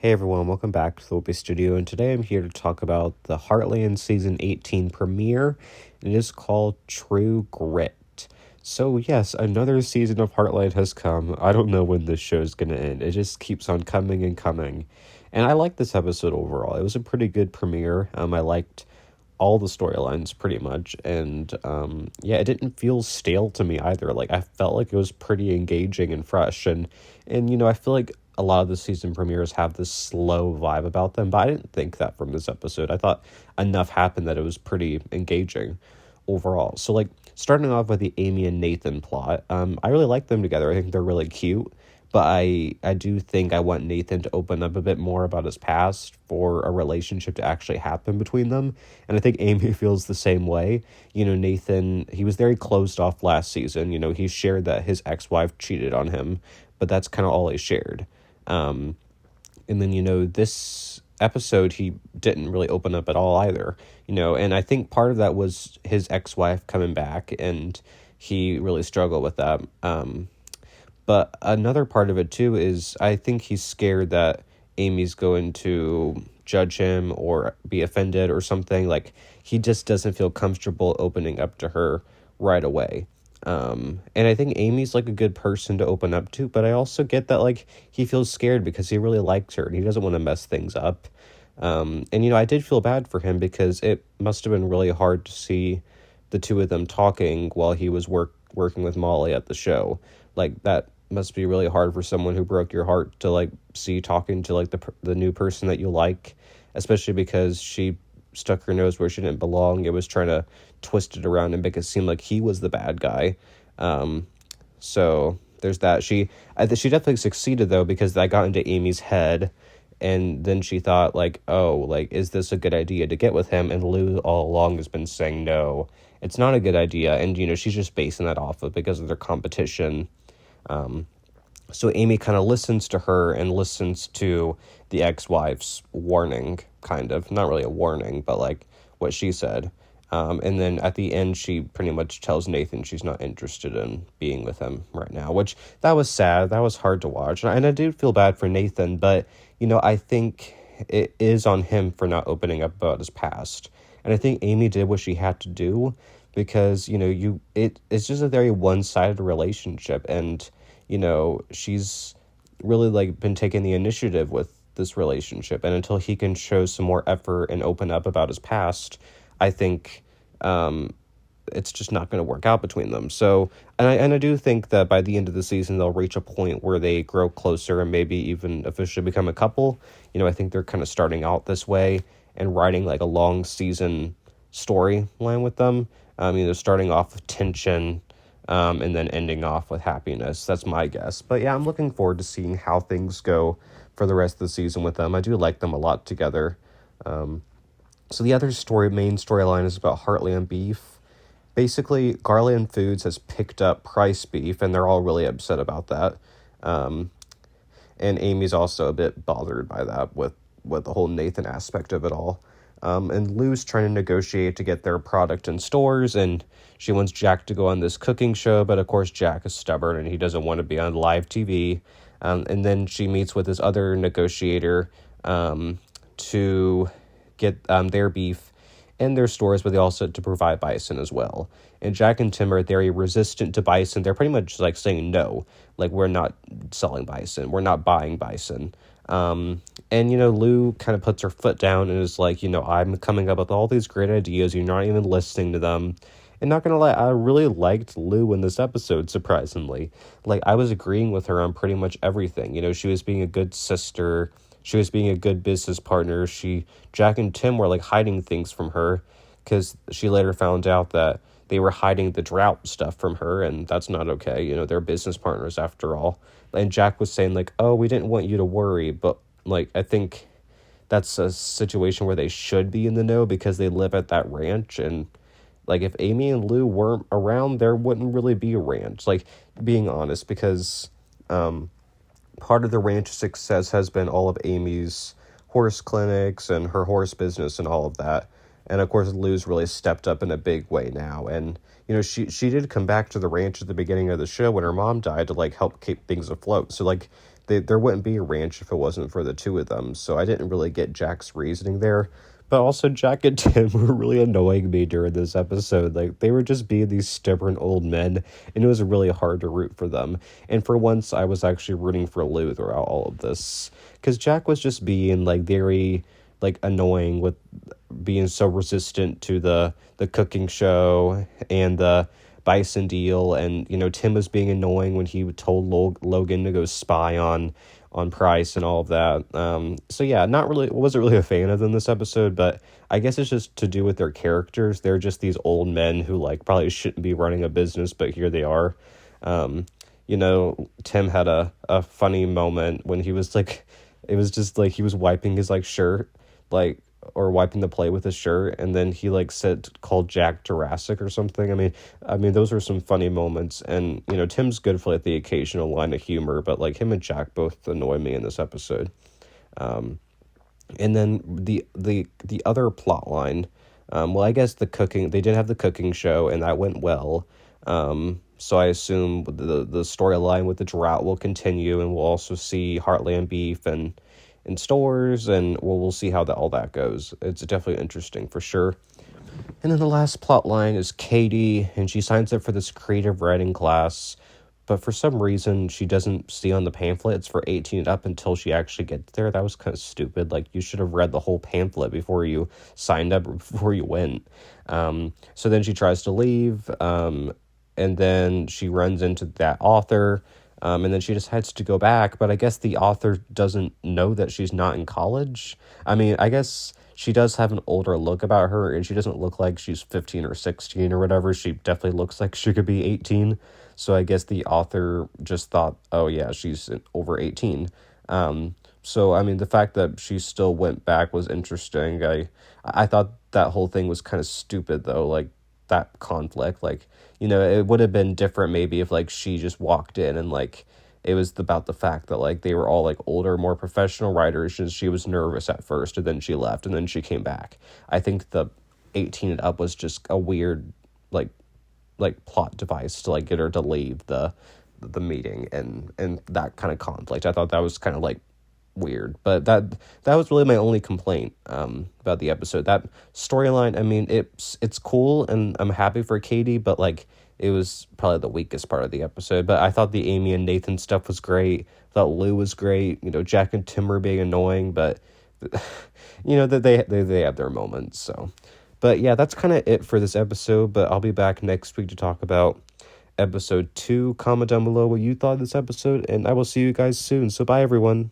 Hey everyone, welcome back to the Whoopi Studio, and today I'm here to talk about the Heartland Season 18 premiere. It is called True Grit. So yes, another season of Heartland has come. I don't know when this show is going to end. It just keeps on coming and coming. And I liked this episode overall. It was a pretty good premiere. I liked all the storylines pretty much, and yeah, it didn't feel stale to me either. Like, I felt like it was pretty engaging and fresh, and I feel like a lot of the season premieres have this slow vibe about them, but I didn't think that from this episode. I thought enough happened that it was pretty engaging overall. So, like, starting off with the Amy and Nathan plot, I really like them together. I think they're really cute. But I do think I want Nathan to open up a bit more about his past for a relationship to actually happen between them. And I think Amy feels the same way. Nathan, he was very closed off last season. He shared that his ex-wife cheated on him, but that's kind of all he shared. And then, this episode, he didn't really open up at all either. And I think part of that was his ex-wife coming back, and he really struggled with that. But another part of it, too, is I think he's scared that Amy's going to judge him or be offended or something. Like, he just doesn't feel comfortable opening up to her right away. And I think Amy's, like, a good person to open up to, but I also get that, like, he feels scared because he really likes her and he doesn't want to mess things up. And, I did feel bad for him because it must have been really hard to see the two of them talking while he was working with Molly at the show. Like, that must be really hard for someone who broke your heart to, like, see talking to, like, the new person that you like, especially because she stuck her nose where she didn't belong. It was trying to twist it around and make it seem like he was the bad guy. So there's that. She definitely succeeded, though, because that got into Amy's head, and then she thought, like, oh, like, is this a good idea to get with him? And Lou all along has been saying, no, it's not a good idea. And, she's just basing that off of because of their competition. So Amy kind of listens to her and listens to the ex-wife's warning, kind of. Not really a warning, but, like, what she said. And then at the end, she pretty much tells Nathan she's not interested in being with him right now, which, that was sad. That was hard to watch. And I do feel bad for Nathan, but, I think it is on him for not opening up about his past. And I think Amy did what she had to do because, it's just a very one-sided relationship. And, she's really, like, been taking the initiative with this relationship. And until he can show some more effort and open up about his past, I think it's just not going to work out between them. So, and I do think that by the end of the season, they'll reach a point where they grow closer and maybe even officially become a couple. I think they're kind of starting out this way and writing, like, a long season storyline with them. Starting off with tension, and then ending off with happiness. That's my guess. But yeah, I'm looking forward to seeing how things go for the rest of the season with them. I do like them a lot together. So the other main storyline is about Heartland beef. Basically, Garland Foods has picked up Price beef, and they're all really upset about that. And Amy's also a bit bothered by that with the whole Nathan aspect of it all. And Lou's trying to negotiate to get their product in stores, and she wants Jack to go on this cooking show, but of course Jack is stubborn and he doesn't want to be on live TV. And then she meets with this other negotiator to get their beef in their stores, but they also to provide bison as well. And Jack and Tim are very resistant to bison. They're pretty much, like, saying no, like, we're not selling bison, we're not buying bison. And, Lou kind of puts her foot down and is like, I'm coming up with all these great ideas. You're not even listening to them. And not going to lie, I really liked Lou in this episode, surprisingly. Like, I was agreeing with her on pretty much everything. She was being a good sister. She was being a good business partner. Jack and Tim were, like, hiding things from her because she later found out that they were hiding the drought stuff from her, and that's not okay. They're business partners after all. And Jack was saying, like, oh, we didn't want you to worry, but, like, I think that's a situation where they should be in the know because they live at that ranch, and, like, if Amy and Lou weren't around, there wouldn't really be a ranch, like, being honest, because part of the ranch's success has been all of Amy's horse clinics and her horse business and all of that. And, of course, Lou's really stepped up in a big way now. And, she did come back to the ranch at the beginning of the show when her mom died to, like, help keep things afloat. So, like, there wouldn't be a ranch if it wasn't for the two of them. So I didn't really get Jack's reasoning there. But also, Jack and Tim were really annoying me during this episode. Like, they were just being these stubborn old men, and it was really hard to root for them. And for once, I was actually rooting for Lou throughout all of this. Because Jack was just being, like, very, like, annoying with being so resistant to the cooking show and the bison deal. And, Tim was being annoying when he told Logan to go spy on Price and all of that. So yeah, wasn't really a fan of them this episode, but I guess it's just to do with their characters. They're just these old men who like probably shouldn't be running a business, but here they are. Tim had a funny moment when he was like, it was just like he was wiping his like shirt, like, or wiping the plate with his shirt, and then he like called Jack Jurassic or something. I mean those were some funny moments, and Tim's good for like the occasional line of humor, but like him and Jack both annoy me in this episode. And then the other plot line, well, I guess they did have the cooking show, and that went well. So I assume the storyline with the drought will continue, and we'll also see Heartland beef and in stores, and we'll see how all that goes. It's definitely interesting for sure. And then the last plot line is Katie, and she signs up for this creative writing class, but for some reason she doesn't see on the pamphlet it's for 18 and up until she actually gets there. That was kind of stupid. Like, you should have read the whole pamphlet before you signed up or before you went. So then she tries to leave, and then she runs into that author, and then she decides to go back, but I guess the author doesn't know that she's not in college. I mean, I guess she does have an older look about her, and she doesn't look like she's 15 or 16 or whatever. She definitely looks like she could be 18. So I guess the author just thought, oh yeah, she's over 18. So, I mean, the fact that she still went back was interesting. I thought that whole thing was kind of stupid, though, like, that conflict. Like, it would have been different maybe if, like, she just walked in and, like, it was about the fact that, like, they were all, like, older, more professional writers, and she was nervous at first, and then she left, and then she came back. I think the 18 and up was just a weird, like plot device to, like, get her to leave the meeting and that kind of conflict. I thought that was kind of, like, weird, but that was really my only complaint about the episode. That storyline, I mean, it's cool, and I'm happy for Katie, but, like, it was probably the weakest part of the episode. But I thought the Amy and Nathan stuff was great. I thought Lou was great. Jack and Tim were being annoying, but that they have their moments. So, but yeah, that's kind of it for this episode. But I'll be back next week to talk about episode 2. Comment down below what you thought of this episode, and I will see you guys soon. So bye, everyone.